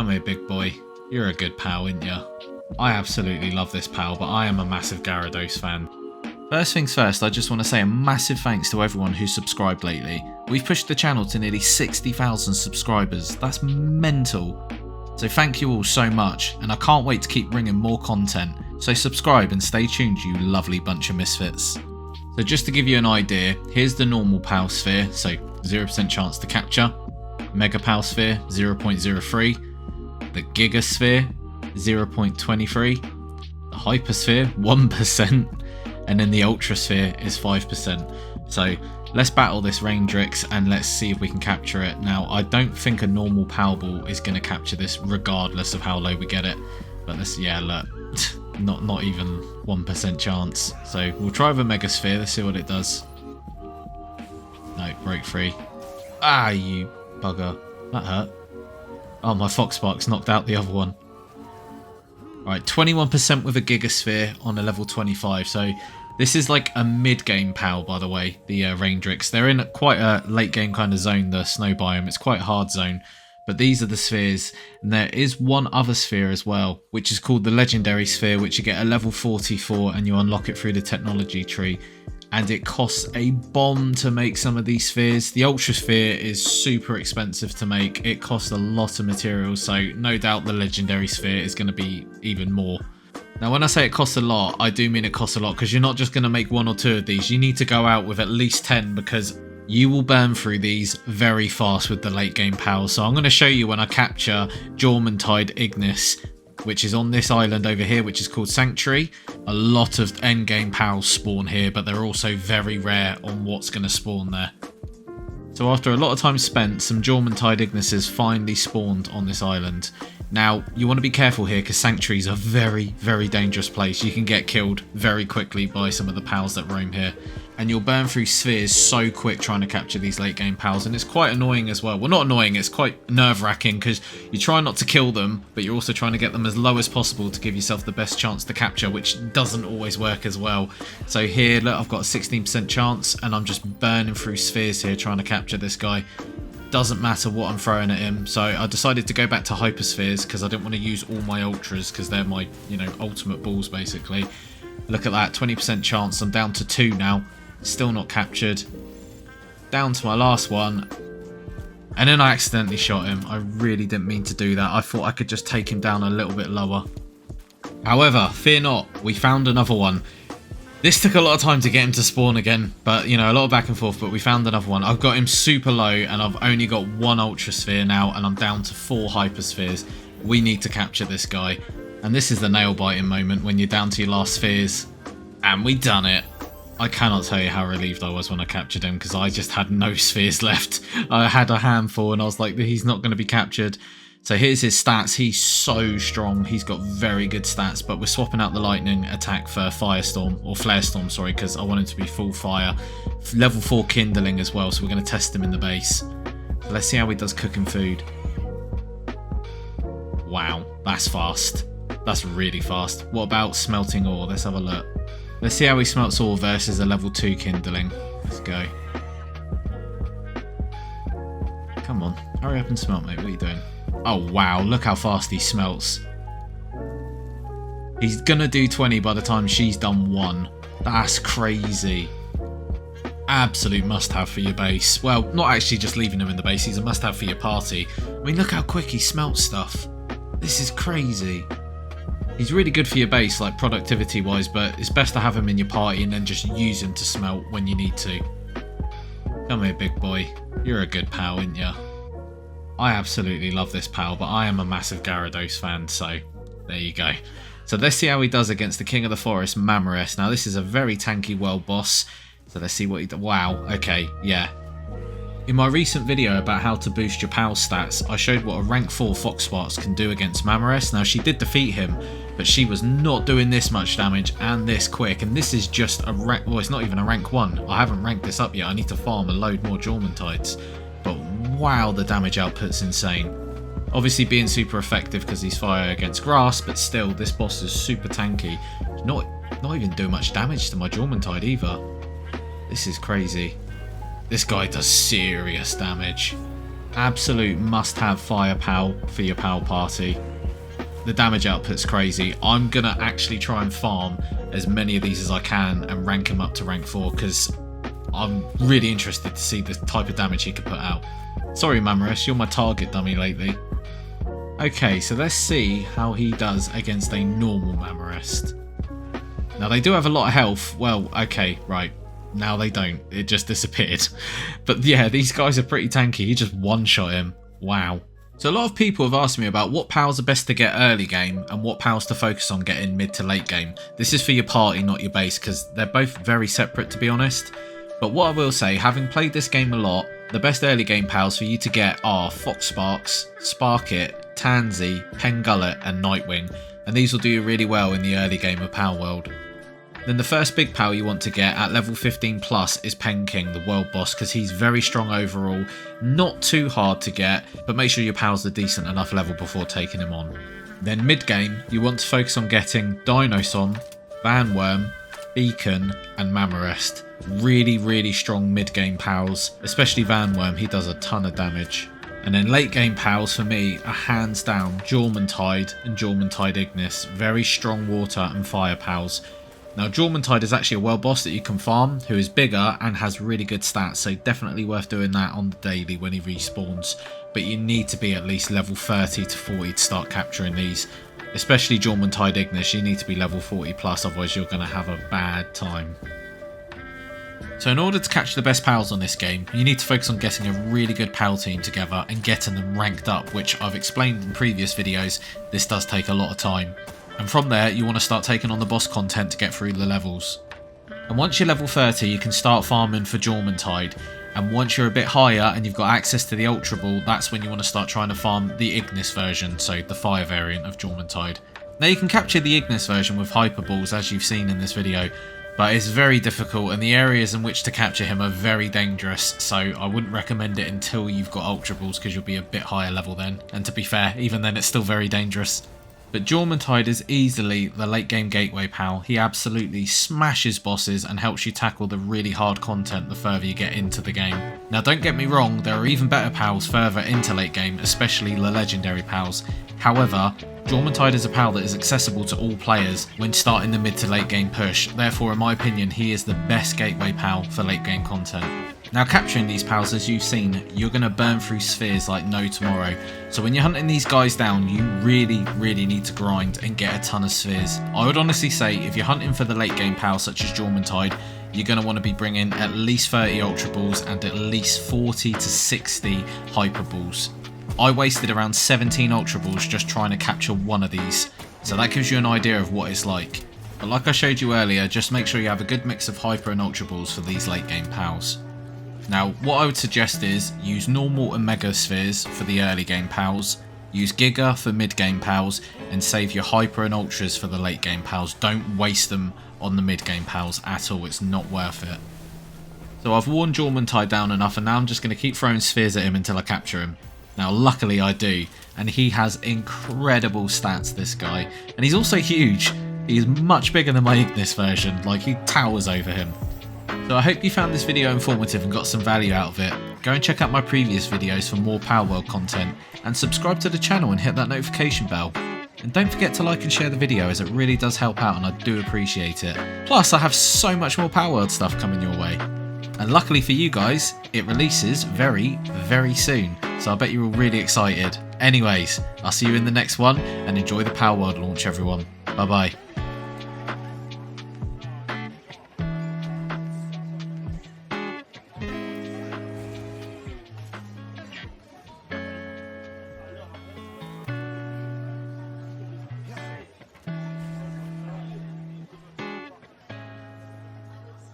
Come here, big boy. You're a good pal, ain't ya? I absolutely love this pal, but I am a massive Gyarados fan. First things first, I just want to say a massive thanks to everyone who's subscribed lately. We've pushed the channel to nearly 60,000 subscribers. That's mental. So thank you all so much, and I can't wait to keep bringing more content. So subscribe and stay tuned, you lovely bunch of misfits. So just to give you an idea, here's the normal Pal Sphere, so 0% chance to capture. Mega Pal Sphere, 0.03. The Giga Sphere, 0.23. The Hyper Sphere, 1%. And then the Ultra Sphere is 5%. So let's battle this Raindrix and let's see if we can capture it. Now, I don't think a normal Palworld is going to capture this regardless of how low we get it. But let's, yeah, look, not even 1% chance. So we'll try with a Mega Sphere, let's see what it does. No, broke free. Ah, you bugger. That hurt. Oh, my Foxspark's knocked out the other one. Right, 21% with a Giga Sphere on a level 25. So this is like a mid-game PAL, by the way, the Raindrix. They're in quite a late-game kind of zone, the snow biome. It's quite a hard zone. But these are the spheres. And there is one other sphere as well, which is called the Legendary Sphere, which you get a level 44 and you unlock it through the technology tree. And it costs a bomb to make some of these spheres. The Ultra Sphere is super expensive to make. It costs a lot of materials, so no doubt the Legendary Sphere is going to be even more. Now when I say it costs a lot, I do mean it costs a lot, because you're not just going to make 1 or 2 of these. You need to go out with at least 10, because you will burn through these very fast with the late game pals. So I'm going to show you when I capture Jormuntide Ignis, which is on this island over here, which is called Sanctuary. A lot of endgame pals spawn here, but they're also very rare on what's going to spawn there. So after a lot of time spent, some Jormuntide Ignises finally spawned on this island. Now, you want to be careful here, because Sanctuary is a very, very dangerous place. You can get killed very quickly by some of the pals that roam here. And you'll burn through spheres so quick trying to capture these late game pals, and it's quite annoying as well. Well, not annoying, it's quite nerve-wracking, because you try not to kill them, but you're also trying to get them as low as possible to give yourself the best chance to capture, which doesn't always work as well. So here, look, I've got a 16% chance, and I'm just burning through spheres here trying to capture this guy. Doesn't matter what I'm throwing at him. So I decided to go back to Hyperspheres, because I didn't want to use all my Ultras, because they're my, you know, ultimate balls, basically. Look at that, 20% chance. I'm down to 2 now. Still not captured. Down to my last one. And then I accidentally shot him. I really didn't mean to do that. I thought I could just take him down a little bit lower. However, fear not. We found another one. This took a lot of time to get him to spawn again. But, you know, a lot of back and forth. But we found another one. I've got him super low. And I've only got 1 Ultra Sphere now. And I'm down to 4 Hyper Spheres. We need to capture this guy. And this is the nail-biting moment when you're down to your last spheres. And we done it. I cannot tell you how relieved I was when I captured him, because I just had no spheres left. I had a handful and I was like, he's not going to be captured. So here's his stats. He's so strong. He's got very good stats, but we're swapping out the lightning attack for Firestorm, or Flarestorm, sorry, because I want him to be full fire. Level 4 kindling as well, so we're going to test him in the base. Let's see how he does cooking food. Wow, that's fast. That's really fast. What about smelting ore? Let's have a look. Let's see how he smelts ore versus a level 2 kindling. Let's go. Come on, hurry up and smelt, mate. What are you doing? Oh wow, look how fast he smelts. He's gonna do 20 by the time she's done 1. That's crazy. Absolute must-have for your base. Well, not actually just leaving him in the base. He's a must-have for your party. I mean, look how quick he smelts stuff. This is crazy. He's really good for your base, like productivity wise, but it's best to have him in your party and then just use him to smelt when you need to. Come here, big boy. You're a good pal, ain't ya? I absolutely love this pal, but I am a massive Gyarados fan, so there you go. So let's see how he does against the King of the Forest, Mammorest. Now this is a very tanky world boss, so let's see what he does. Wow, okay, yeah. In my recent video about how to boost your PAL stats, I showed what a rank 4 Foxsparks can do against Mammorest. Now she did defeat him, but she was not doing this much damage and this quick, and this is just a rank, well, it's not even a rank 1. I haven't ranked this up yet. I need to farm a load more Jormuntides. But wow, the damage output's insane. Obviously being super effective because he's fire against grass, but still, this boss is super tanky. Not even doing much damage to my Jormuntide either. This is crazy. This guy does serious damage. absolute must-have fire pal for your pal party. The damage output's crazy. I'm gonna actually try and farm as many of these as I can and rank him up to rank 4 because I'm really interested to see the type of damage he could put out. Sorry Mamoris, you're my target dummy lately. Okay, so let's see how he does against a normal Mamoris. Now they do have a lot of health. Well, okay, right. Now they don't. It just disappeared. But yeah, these guys are pretty tanky. He just one-shot him. Wow. So a lot of people have asked me about what pals are best to get early game and what pals to focus on getting mid to late game. This is for your party, not your base, because they're both very separate to be honest. But what I will say, having played this game a lot, the best early game pals for you to get are Fox Sparks, Sparkit, Tansy, Pengullet and Nightwing. And these will do you really well in the early game of Palworld. Then the first big pal you want to get at level 15 plus is Penking, the world boss, because he's very strong overall, not too hard to get, but make sure your pals are decent enough level before taking him on. Then mid game, you want to focus on getting Dinoson, Vanworm, Beacon and Mammorest. Really strong mid game pals, especially Vanworm, he does a ton of damage. And then late game pals for me are hands down Jormuntide and Jormuntide Ignis, very strong water and fire pals. Now Jormuntide is actually a world boss that you can farm, who is bigger and has really good stats, so definitely worth doing that on the daily when he respawns. But you need to be at least level 30 to 40 to start capturing these. Especially Jormuntide Ignis, you need to be level 40 plus, otherwise you're going to have a bad time. So in order to catch the best pals on this game, you need to focus on getting a really good pal team together and getting them ranked up, which I've explained in previous videos, this does take a lot of time. And from there, you want to start taking on the boss content to get through the levels. And once you're level 30, you can start farming for Jormuntide. And once you're a bit higher and you've got access to the Ultra Ball, that's when you want to start trying to farm the Ignis version, so the fire variant of Jormuntide. Now you can capture the Ignis version with Hyper Balls, as you've seen in this video, but it's very difficult and the areas in which to capture him are very dangerous, so I wouldn't recommend it until you've got Ultra Balls because you'll be a bit higher level then. And to be fair, even then it's still very dangerous. But Jormuntide is easily the late game gateway pal. He absolutely smashes bosses and helps you tackle the really hard content the further you get into the game. Now don't get me wrong, there are even better pals further into late game, especially the legendary pals. However, Jormuntide is a pal that is accessible to all players when starting the mid to late game push, therefore in my opinion he is the best gateway pal for late game content. Now capturing these pals, as you've seen, you're going to burn through spheres like no tomorrow, so when you're hunting these guys down you really need to grind and get a ton of spheres. I would honestly say if you're hunting for the late game pals such as Jormuntide, you're going to want to be bringing at least 30 Ultra Balls and at least 40 to 60 Hyper Balls. I wasted around 17 Ultra Balls just trying to capture one of these, so that gives you an idea of what it's like. But like I showed you earlier, just make sure you have a good mix of Hyper and Ultra Balls for these late game pals. Now what I would suggest is use normal and mega spheres for the early game pals, use Giga for mid game pals, and save your Hyper and Ultras for the late game pals. Don't waste them on the mid game pals at all, it's not worth it. So I've worn Jormuntide down enough and now I'm just going to keep throwing spheres at him until I capture him. Now luckily I do, and he has incredible stats, this guy, and he's also huge. He's much bigger than my Ignis version, like he towers over him. So I hope you found this video informative and got some value out of it. Go and check out my previous videos for more Palworld content, and subscribe to the channel and hit that notification bell. And don't forget to like and share the video, as it really does help out and I do appreciate it. Plus I have so much more Palworld stuff coming your way. And luckily for you guys, it releases very soon, so I bet you're all really excited. Anyways, I'll see you in the next one, and enjoy the Palworld launch everyone. Bye bye.